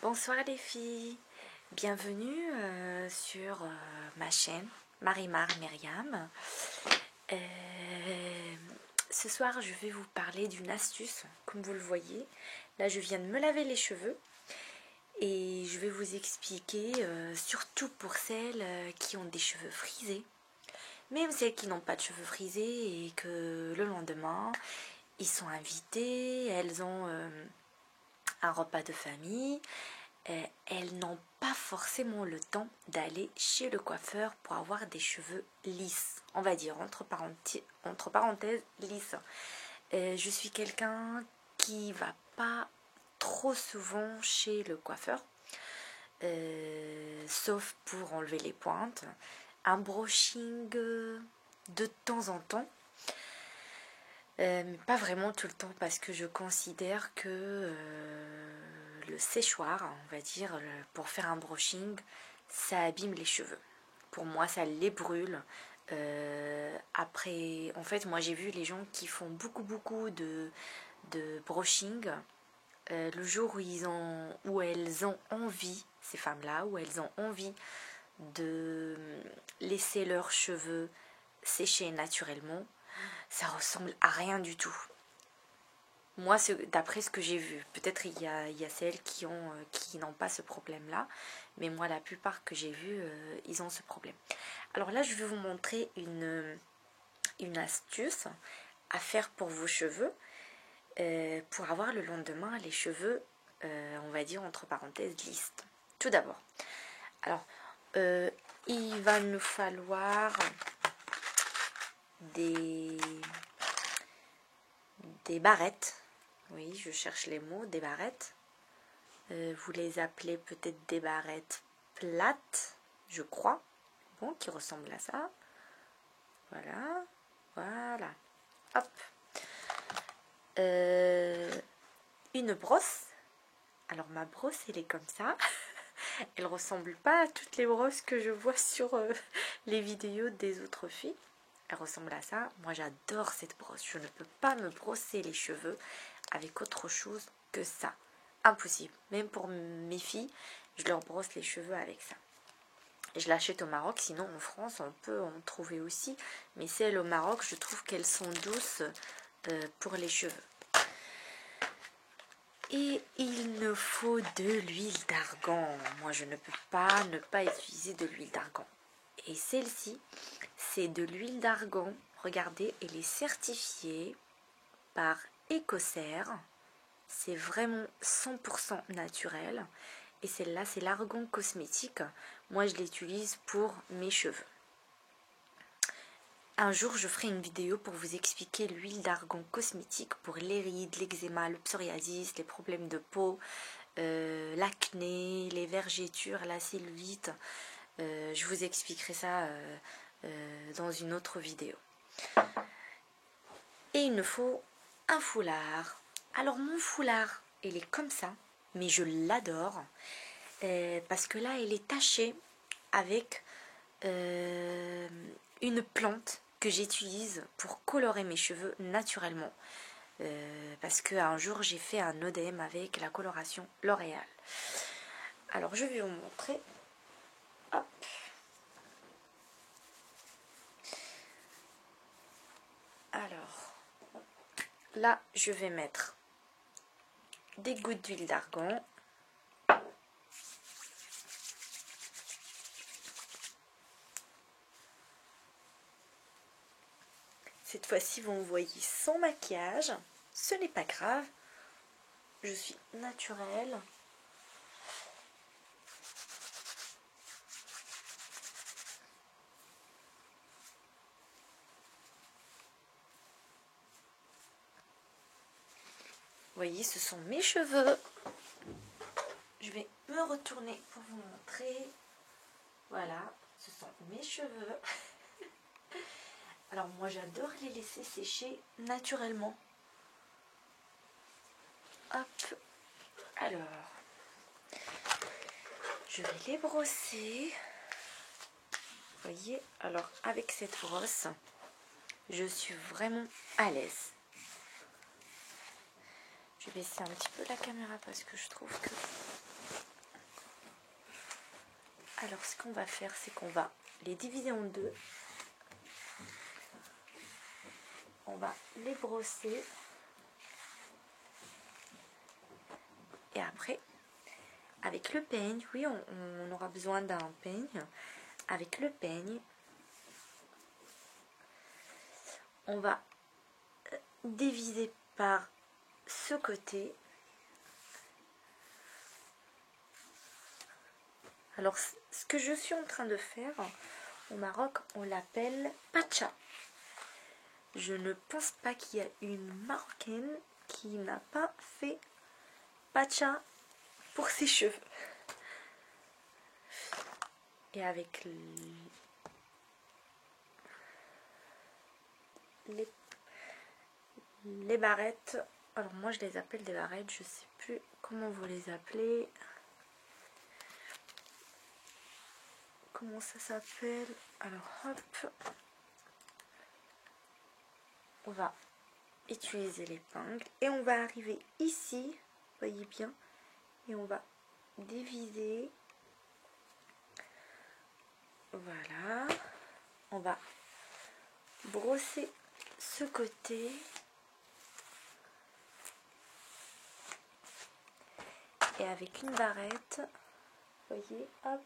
Bonsoir les filles, bienvenue sur ma chaîne Marimar Myriam. Ce soir je vais vous parler d'une astuce, comme vous le voyez. Là je viens de me laver les cheveux et je vais vous expliquer, surtout pour celles qui ont des cheveux frisés, même celles qui n'ont pas de cheveux frisés et que le lendemain ils sont invités, elles ont un repas de famille. Elles n'ont pas forcément le temps d'aller chez le coiffeur pour avoir des cheveux lisses, on va dire entre parenthèses lisses. Je suis quelqu'un qui va pas trop souvent chez le coiffeur, sauf pour enlever les pointes, un brushing de temps en temps, mais pas vraiment tout le temps, parce que je considère que le séchoir, on va dire, pour faire un brushing, ça abîme les cheveux. Pour moi, ça les brûle. Après, en fait, moi j'ai vu les gens qui font beaucoup de brushing. Le jour où elles ont envie, ces femmes-là, où elles ont envie de laisser leurs cheveux sécher naturellement, ça ressemble à rien du tout. Moi, d'après ce que j'ai vu, peut-être il y a celles qui n'ont pas ce problème-là, mais moi, la plupart que j'ai vu, ils ont ce problème. Alors là, je vais vous montrer une astuce à faire pour vos cheveux, pour avoir le lendemain les cheveux, on va dire entre parenthèses, lisses. Tout d'abord, alors, il va nous falloir des barrettes. Oui, je cherche les mots, des barrettes. Vous les appelez peut-être des barrettes plates, je crois. Bon, qui ressemblent à ça. Voilà, voilà. Hop. Une brosse. Alors ma brosse, elle est comme ça. Elle ressemble pas à toutes les brosses que je vois sur les vidéos des autres filles. Elle ressemble à ça. Moi, j'adore cette brosse. Je ne peux pas me brosser les cheveux avec autre chose que ça. Impossible. Même pour mes filles, je leur brosse les cheveux avec ça. Je l'achète au Maroc. Sinon, en France, on peut en trouver aussi. Mais celles au Maroc, je trouve qu'elles sont douces pour les cheveux. Et il nous faut de l'huile d'argan. Moi, je ne peux pas ne pas utiliser de l'huile d'argan. Et celle-ci, c'est de l'huile d'argan. Regardez, elle est certifiée par Ecocer. C'est vraiment 100% naturel. Et celle-là, c'est l'argan cosmétique. Moi, je l'utilise pour mes cheveux. Un jour, je ferai une vidéo pour vous expliquer l'huile d'argan cosmétique pour les rides, l'eczéma, le psoriasis, les problèmes de peau, l'acné, les vergetures, la cellulite. Je vous expliquerai ça dans une autre vidéo. Et il nous faut un foulard. Alors mon foulard, il est comme ça, mais je l'adore parce que là, il est taché avec une plante que j'utilise pour colorer mes cheveux naturellement. Parce qu'un jour, j'ai fait un œdème avec la coloration L'Oréal. Alors, je vais vous montrer. Hop. Alors, là, je vais mettre des gouttes d'huile d'argan. Cette fois-ci, vous me voyez sans maquillage. Ce n'est pas grave. Je suis naturelle. Vous voyez, ce sont mes cheveux. Je vais me retourner pour vous montrer. Voilà, ce sont mes cheveux. Alors moi, j'adore les laisser sécher naturellement. Hop. Alors, je vais les brosser. Vous voyez, alors avec cette brosse, je suis vraiment à l'aise. Je vais baisser un petit peu la caméra parce que je trouve que Alors ce qu'on va faire, c'est qu'on va les diviser en deux. On va les brosser. Et après, avec le peigne, oui, on aura besoin d'un peigne. Avec le peigne, on va diviser par ce côté. Alors, ce que je suis en train de faire, au Maroc, on l'appelle pacha. Je ne pense pas qu'il y a une Marocaine qui n'a pas fait pacha pour ses cheveux. Et avec les barrettes, alors moi je les appelle des barrettes, je sais plus comment vous les appelez. Comment ça s'appelle? Alors hop, on va utiliser l'épingle et on va arriver ici, voyez bien, et on va diviser. Voilà, on va brosser ce côté et avec une barrette, voyez, hop,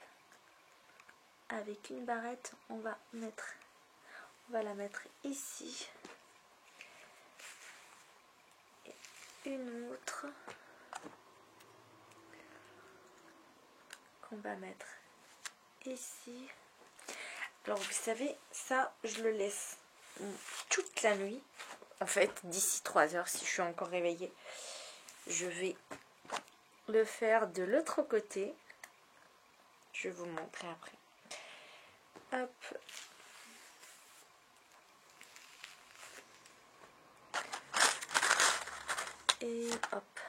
avec une barrette on va la mettre ici et une autre qu'on va mettre ici. Alors vous savez, ça je le laisse toute la nuit, en fait d'ici 3 heures si je suis encore réveillée. Je vais le faire de l'autre côté, je vais vous montrer après. Hop, et hop,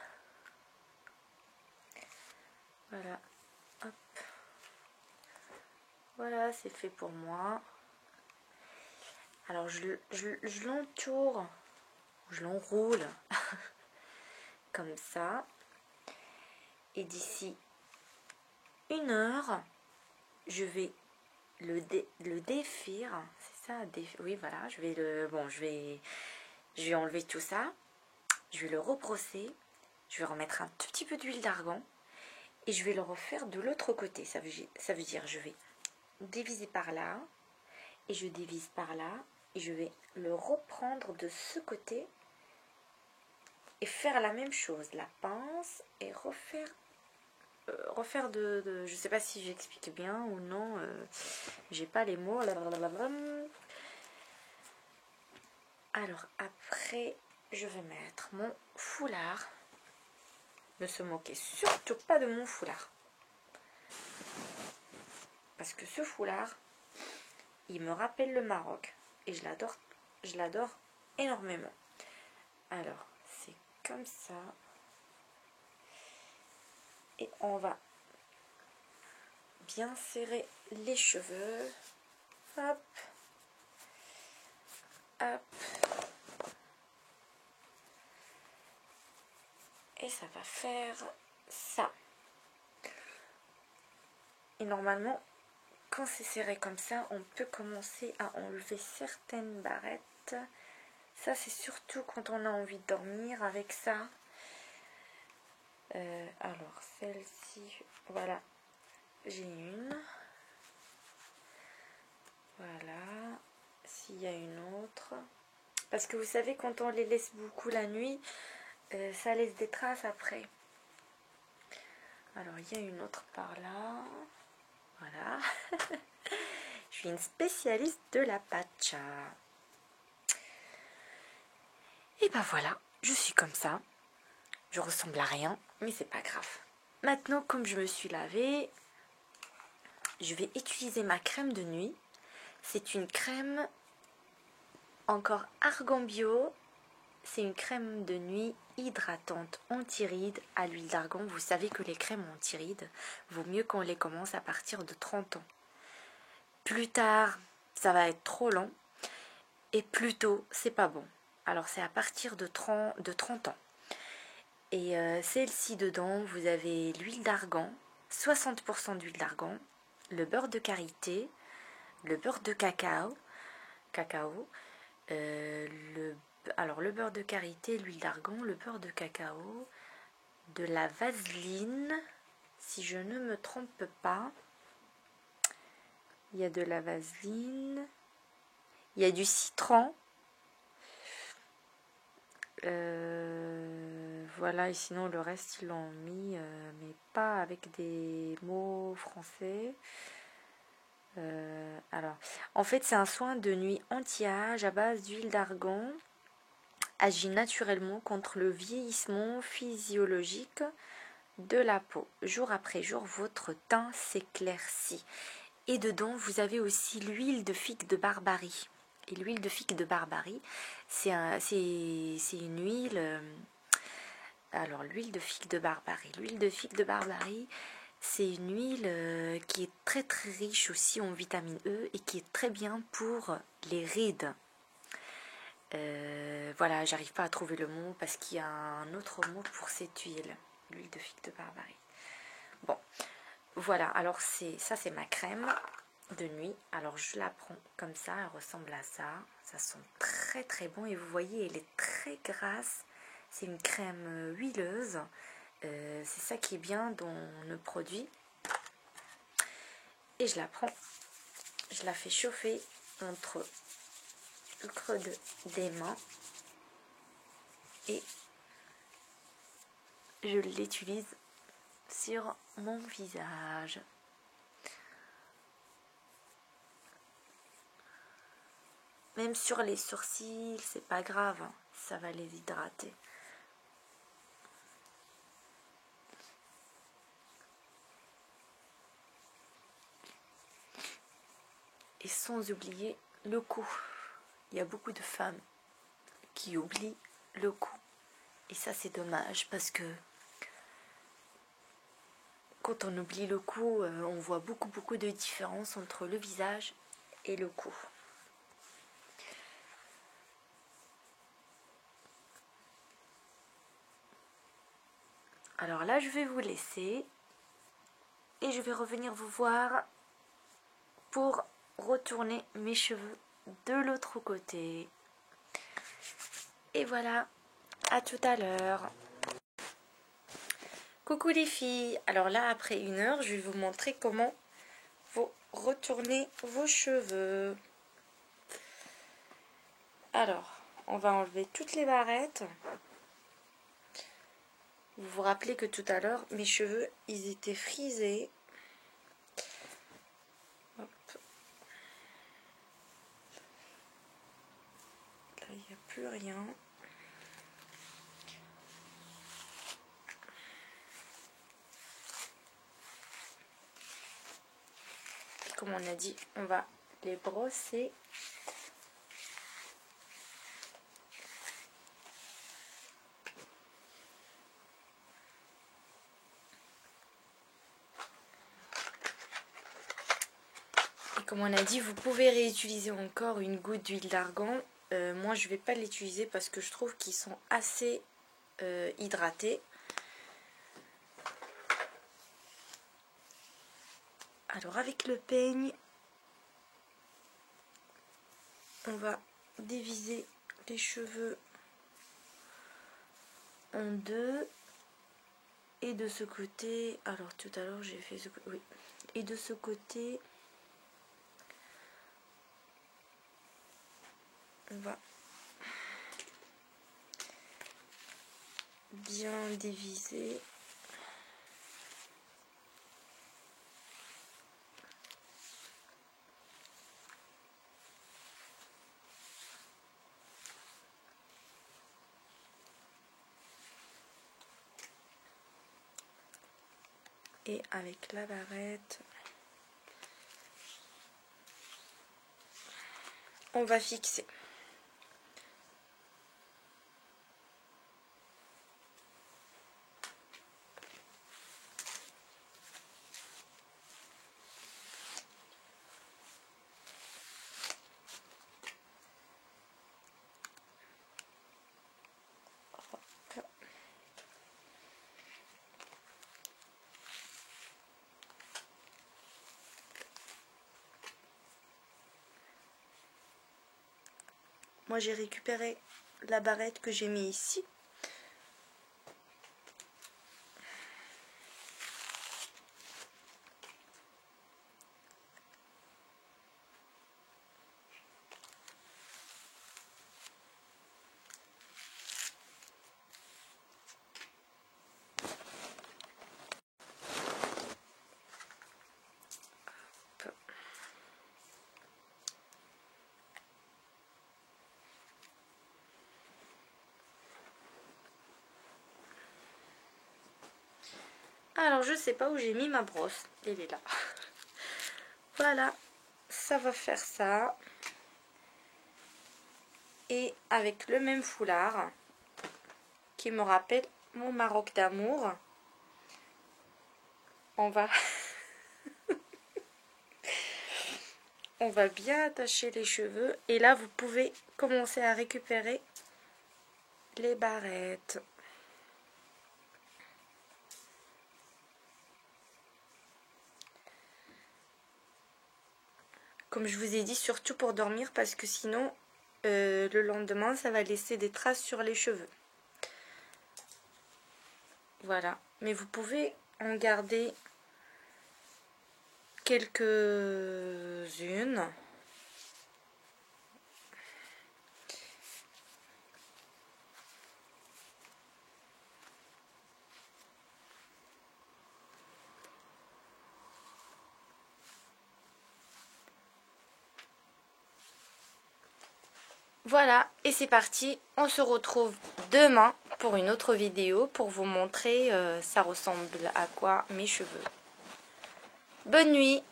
voilà, hop, voilà, c'est fait pour moi. Alors je l'entoure, je l'enroule comme ça, et d'ici 1 heure je vais le défaire, c'est ça, oui voilà, je vais enlever tout ça, je vais le rebrosser, je vais remettre un tout petit peu d'huile d'argan et je vais le refaire de l'autre côté. Ça veut dire je vais diviser par là et je divise par là et je vais le reprendre de ce côté et faire la même chose, la pince et refaire je sais pas si j'explique bien ou non, j'ai pas les mots. Alors après je vais mettre mon foulard. Ne se moquez surtout pas de mon foulard, parce que ce foulard il me rappelle le Maroc et je l'adore énormément. Alors c'est comme ça et on va bien serrer les cheveux. Hop, hop, et ça va faire ça. Et normalement quand c'est serré comme ça, on peut commencer à enlever certaines barrettes. Ça c'est surtout quand on a envie de dormir avec ça. Alors celle-ci, voilà, j'ai une. Voilà, s'il y a une autre. Parce que vous savez, quand on les laisse beaucoup la nuit, ça laisse des traces après. Alors il y a une autre par là. Voilà. Je suis une spécialiste de la pacha. Et ben voilà, je suis comme ça. Je ressemble à rien, mais c'est pas grave. Maintenant, comme je me suis lavée, je vais utiliser ma crème de nuit. C'est une crème encore argan bio. C'est une crème de nuit hydratante anti-rides à l'huile d'argan. Vous savez que les crèmes anti-rides, vaut mieux qu'on les commence à partir de 30 ans. Plus tard, ça va être trop lent. Et plus tôt, c'est pas bon. Alors c'est à partir de 30 ans. Et celle-ci dedans, vous avez l'huile d'argan, 60% d'huile d'argan, le beurre de karité, le beurre de cacao, alors le beurre de karité, l'huile d'argan, le beurre de cacao, de la vaseline, si je ne me trompe pas. Il y a de la vaseline, il y a du citron. Voilà, et sinon le reste ils l'ont mis, mais pas avec des mots français. Alors, en fait, c'est un soin de nuit anti-âge à base d'huile d'argan. Agit naturellement contre le vieillissement physiologique de la peau. Jour après jour, votre teint s'éclaircit. Et dedans, vous avez aussi l'huile de figue de Barbarie. Et l'huile de figue de Barbarie, c'est une huile. Alors, l'huile de figue de Barbarie. L'huile de figue de Barbarie, c'est une huile qui est très très riche aussi en vitamine E et qui est très bien pour les rides. Voilà, j'arrive pas à trouver le mot parce qu'il y a un autre mot pour cette huile, l'huile de figue de Barbarie. Bon, voilà, alors ça c'est ma crème de nuit. Alors je la prends comme ça, elle ressemble à ça. Ça sent très très bon et vous voyez, elle est très grasse. C'est une crème huileuse. C'est ça qui est bien dans le produit. Et je la prends, je la fais chauffer entre le creux des mains et je l'utilise sur mon visage. Même sur les sourcils, c'est pas grave, ça va les hydrater. Et sans oublier le cou. Il y a beaucoup de femmes qui oublient le cou. Et ça c'est dommage parce que quand on oublie le cou, on voit beaucoup de différence entre le visage et le cou. Alors là, je vais vous laisser et je vais revenir vous voir pour retourner mes cheveux de l'autre côté. Et voilà, à tout à l'heure. Coucou les filles. Alors là, après 1 heure, je vais vous montrer comment vous retournez vos cheveux. Alors, on va enlever toutes les barrettes. Vous vous rappelez que tout à l'heure, mes cheveux, ils étaient frisés. Hop. Là, il n'y a plus rien. Et comme on a dit, on va les brosser. Comme on a dit, vous pouvez réutiliser encore une goutte d'huile d'argan. Moi, je ne vais pas l'utiliser parce que je trouve qu'ils sont assez hydratés. Alors, avec le peigne, on va diviser les cheveux en 2. Et de ce côté, alors tout à l'heure, j'ai fait ce côté, oui. Et de ce côté, on va bien diviser. Et avec la barrette, on va fixer. moi j'ai récupéré la barrette que j'ai mis ici. Alors je sais pas où j'ai mis ma brosse, elle est là. Voilà, ça va faire ça. Et avec le même foulard qui me rappelle mon Maroc d'amour, on va on va bien attacher les cheveux. Et là vous pouvez commencer à récupérer les barrettes. Comme je vous ai dit, surtout pour dormir, parce que sinon, le lendemain, ça va laisser des traces sur les cheveux. Voilà. Mais vous pouvez en garder quelques-unes. Voilà, et c'est parti. On se retrouve demain pour une autre vidéo pour vous montrer ça ressemble à quoi mes cheveux. Bonne nuit.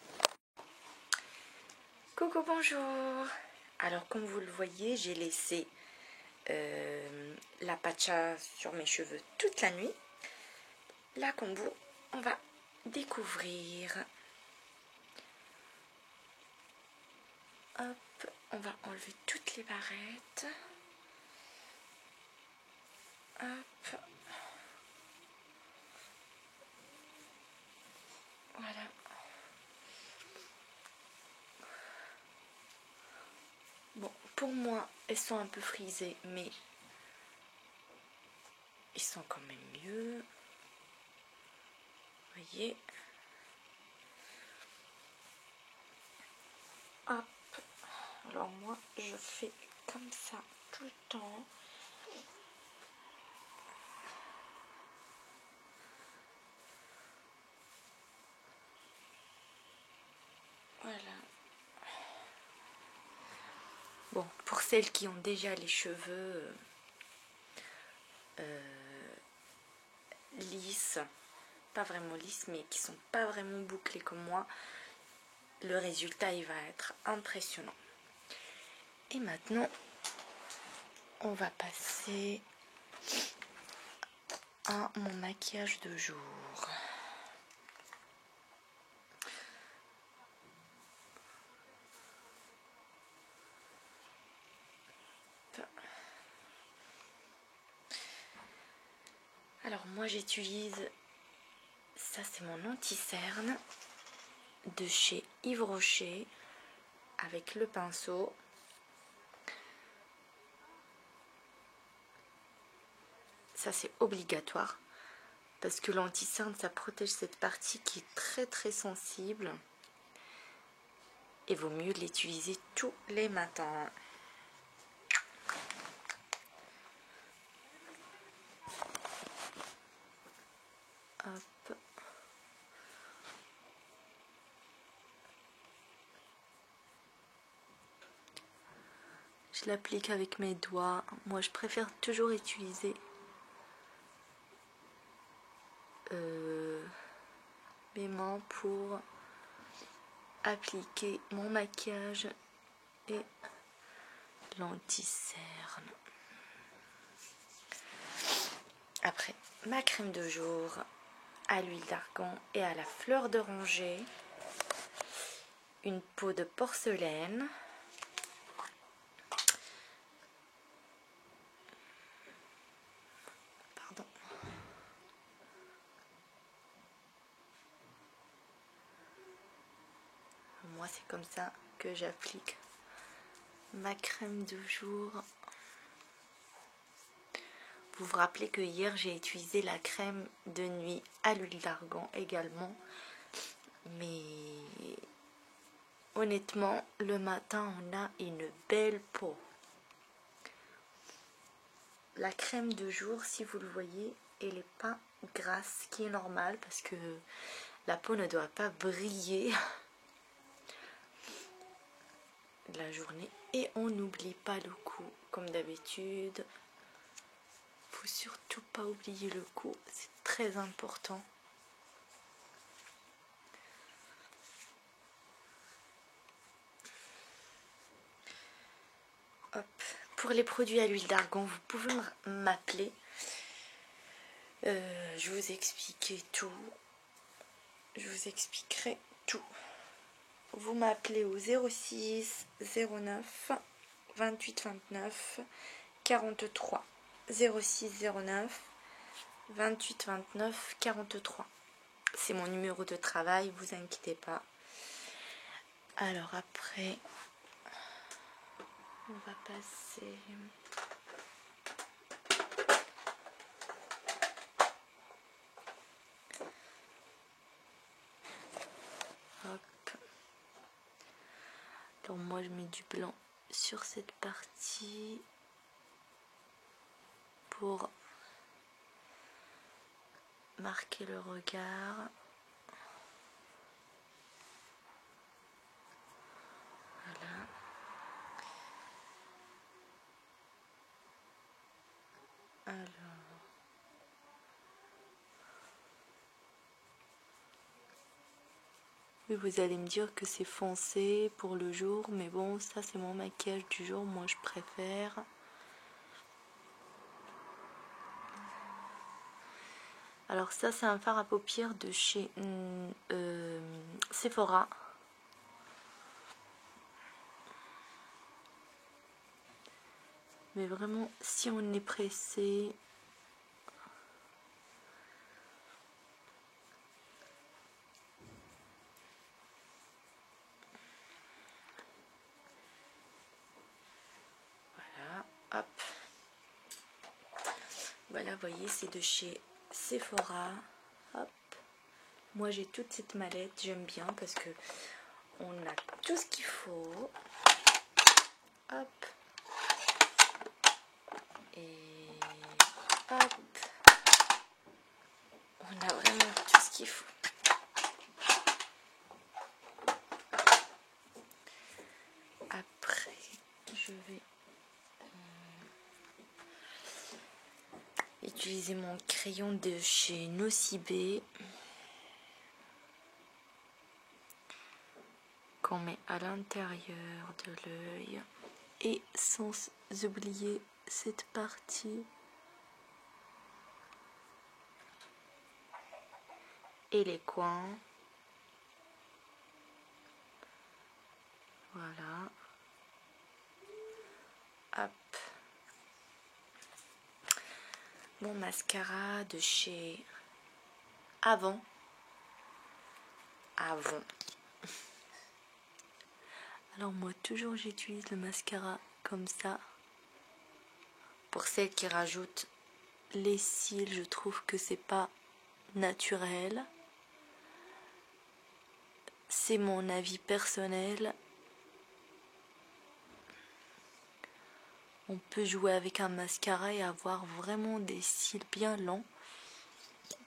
Coucou, bonjour. Alors comme vous le voyez, j'ai laissé la pacha sur mes cheveux toute la nuit. Là, comme vous, on va découvrir. Hop, on va enlever toutes les barrettes. Hop. Voilà. Bon, pour moi, elles sont un peu frisées, mais ils sont quand même mieux. Vous voyez. Hop. Alors moi, je fais comme ça tout le temps. Voilà. Bon, pour celles qui ont déjà les cheveux lisses, pas vraiment lisses, mais qui sont pas vraiment bouclés comme moi, le résultat il va être impressionnant. Et maintenant, on va passer à mon maquillage de jour. Alors moi j'utilise, ça c'est mon anti-cerne de chez Yves Rocher avec le pinceau. Ça c'est obligatoire parce que l'anti-cerne ça protège cette partie qui est très très sensible et vaut mieux l'utiliser tous les matins. Hop. Je l'applique avec mes doigts. Moi je préfère toujours utiliser mes mains pour appliquer mon maquillage et l'anti-cerne. Après, ma crème de jour à l'huile d'argan et à la fleur d'oranger. Une peau de porcelaine. Pardon. Moi, c'est comme ça que j'applique ma crème de jour. Vous vous rappelez que hier j'ai utilisé la crème de nuit à l'huile d'argan également. Mais honnêtement, le matin on a une belle peau. La crème de jour, si vous le voyez, elle n'est pas grasse, ce qui est normal parce que la peau ne doit pas briller la journée. Et on n'oublie pas le cou, comme d'habitude. Faut surtout pas oublier le cou, c'est très important. Hop. Pour les produits à l'huile d'argan, vous pouvez m'appeler. Je vous expliquerai tout. Je vous expliquerai tout. Vous m'appelez au 06 09 28 29 43. 06 09 28 29 43. C'est mon numéro de travail, vous inquiétez pas. Alors après, on va passer... Hop. Alors moi je mets du blanc sur cette partie pour marquer le regard. Voilà. Alors. Oui, vous allez me dire que c'est foncé pour le jour, mais bon, ça c'est mon maquillage du jour, moi je préfère. Alors ça c'est un fard à paupières de chez Sephora. Mais vraiment, si on est pressé, voilà, hop. Voilà, vous voyez, c'est de chez Sephora. Hop. Moi j'ai toute cette mallette, j'aime bien parce que on a tout ce qu'il faut. Hop. Et hop. On a vraiment tout ce qu'il faut. Après, je vais utiliser mon crayon de chez Nocibé qu'on met à l'intérieur de l'œil et sans oublier cette partie et les coins. Voilà. Hop. Mon mascara de chez Avon. Alors moi toujours j'utilise le mascara comme ça. Pour celles qui rajoutent les cils, je trouve que c'est pas naturel. C'est mon avis personnel. On peut jouer avec un mascara et avoir vraiment des cils bien longs.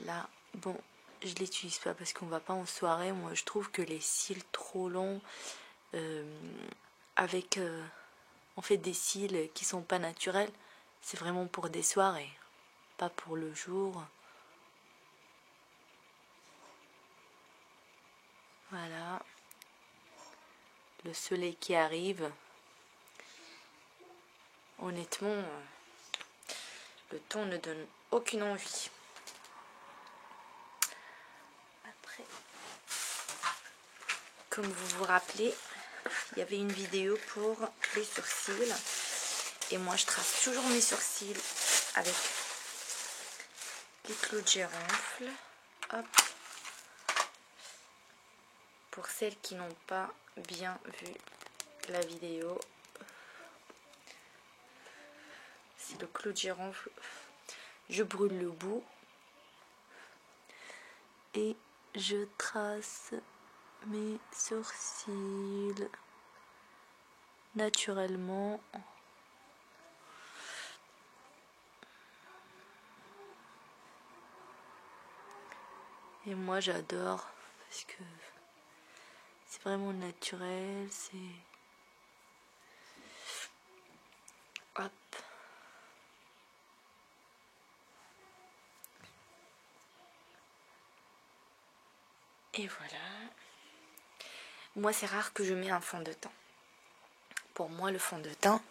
Là, bon, je l'utilise pas parce qu'on va pas en soirée. Moi, je trouve que les cils trop longs, avec en fait des cils qui sont pas naturels, c'est vraiment pour des soirées, pas pour le jour. Voilà. Le soleil qui arrive. Honnêtement, le ton ne donne aucune envie. Après, comme vous vous rappelez, il y avait une vidéo pour les sourcils. Et moi, je trace toujours mes sourcils avec les clous de girofle. Hop. Pour celles qui n'ont pas bien vu la vidéo. le clou de girofle, je brûle le bout et je trace mes sourcils naturellement. Et moi j'adore parce que c'est vraiment naturel, c'est... Hop. Et voilà. Moi c'est rare que je mets un fond de teint. Pour moi le fond de teint,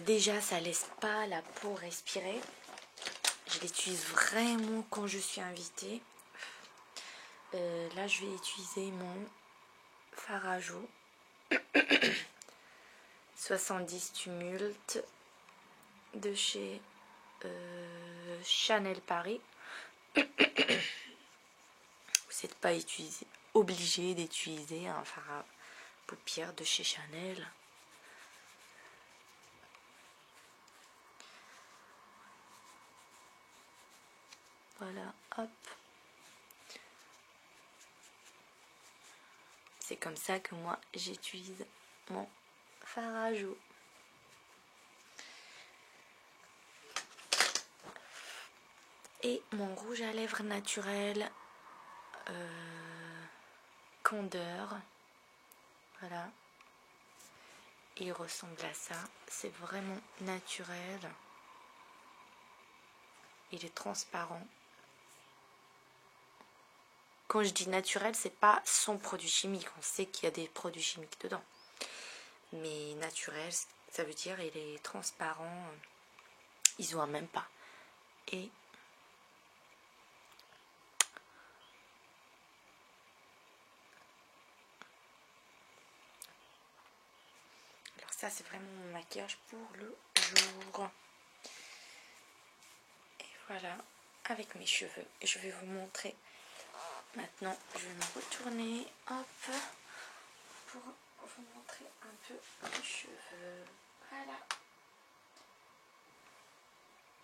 déjà ça laisse pas la peau respirer. Je l'utilise vraiment quand je suis invitée. Là je vais utiliser mon fard à joues 70 tumulte de chez Chanel Paris. Vous n'êtes pas obligé d'utiliser un fard à paupières de chez Chanel. Voilà, hop. C'est comme ça que moi j'utilise mon fard à joues. Et mon rouge à lèvres naturel Candeur. Voilà. Il ressemble à ça. C'est vraiment naturel. Il est transparent. Quand je dis naturel, c'est pas sans produit chimique. On sait qu'il y a des produits chimiques dedans. Mais naturel, ça veut dire il est transparent. Ils voient même pas. Et alors ça, c'est vraiment mon maquillage pour le jour. Et voilà, avec mes cheveux. Et je vais vous montrer. Maintenant, je vais me retourner, hop, pour vous montrer un peu mes cheveux. Voilà.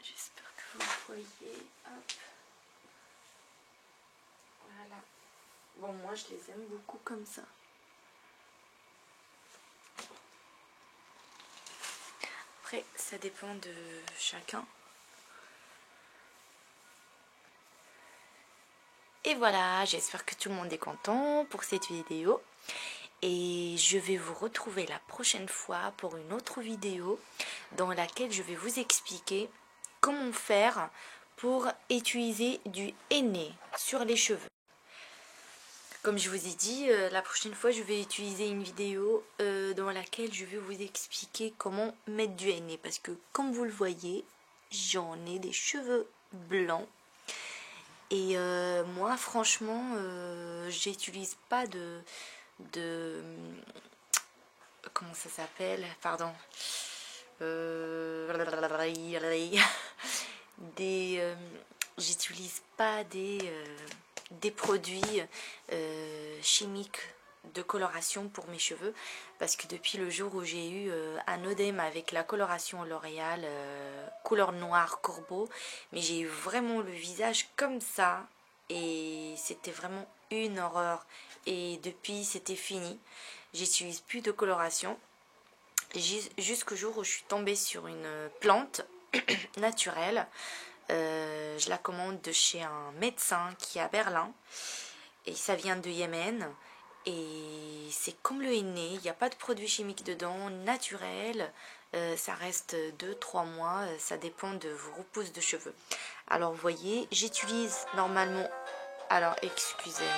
J'espère que vous voyez, hop. Voilà. Bon, moi, je les aime beaucoup comme ça. Après, ça dépend de chacun. Et voilà, j'espère que tout le monde est content pour cette vidéo. Et je vais vous retrouver la prochaine fois pour une autre vidéo dans laquelle je vais vous expliquer comment faire pour utiliser du henné sur les cheveux. Comme je vous ai dit, la prochaine fois je vais utiliser une vidéo dans laquelle je vais vous expliquer comment mettre du henné. Parce que comme vous le voyez, j'en ai des cheveux blancs. Et moi franchement j'utilise pas de comment ça s'appelle, pardon, j'utilise pas des produits chimiques de coloration pour mes cheveux, parce que depuis le jour où j'ai eu un œdème avec la coloration L'Oréal couleur noire corbeau, mais j'ai eu vraiment le visage comme ça et c'était vraiment une horreur. Et depuis c'était fini, j'utilise plus de coloration jusqu'au jour où je suis tombée sur une plante naturelle. Je la commande de chez un médecin qui est à Berlin et ça vient de Yémen. Et c'est comme le henné, il n'y a pas de produits chimiques dedans, naturel. Ça reste 2-3 mois, ça dépend de vos repousses de cheveux. Alors vous voyez, j'utilise normalement... Alors excusez-moi.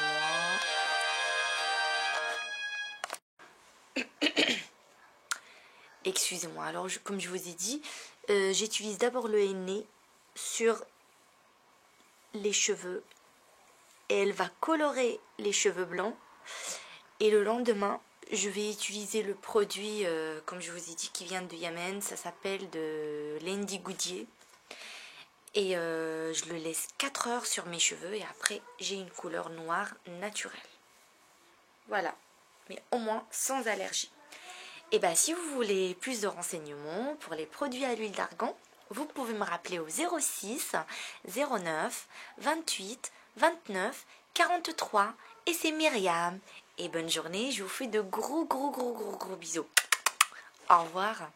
Excusez-moi, alors comme je vous ai dit, j'utilise d'abord le henné sur les cheveux. Et elle va colorer les cheveux blancs. Et le lendemain, je vais utiliser le produit, comme je vous ai dit, qui vient de Yémen. Ça s'appelle de l'indigoudier. Et je le laisse 4 heures sur mes cheveux. Et après, j'ai une couleur noire naturelle. Voilà. Mais au moins sans allergie. Et bien, si vous voulez plus de renseignements pour les produits à l'huile d'argan, vous pouvez me rappeler au 06 09 28 29 43. Et c'est Myriam. Et bonne journée, je vous fais de gros bisous. Au revoir.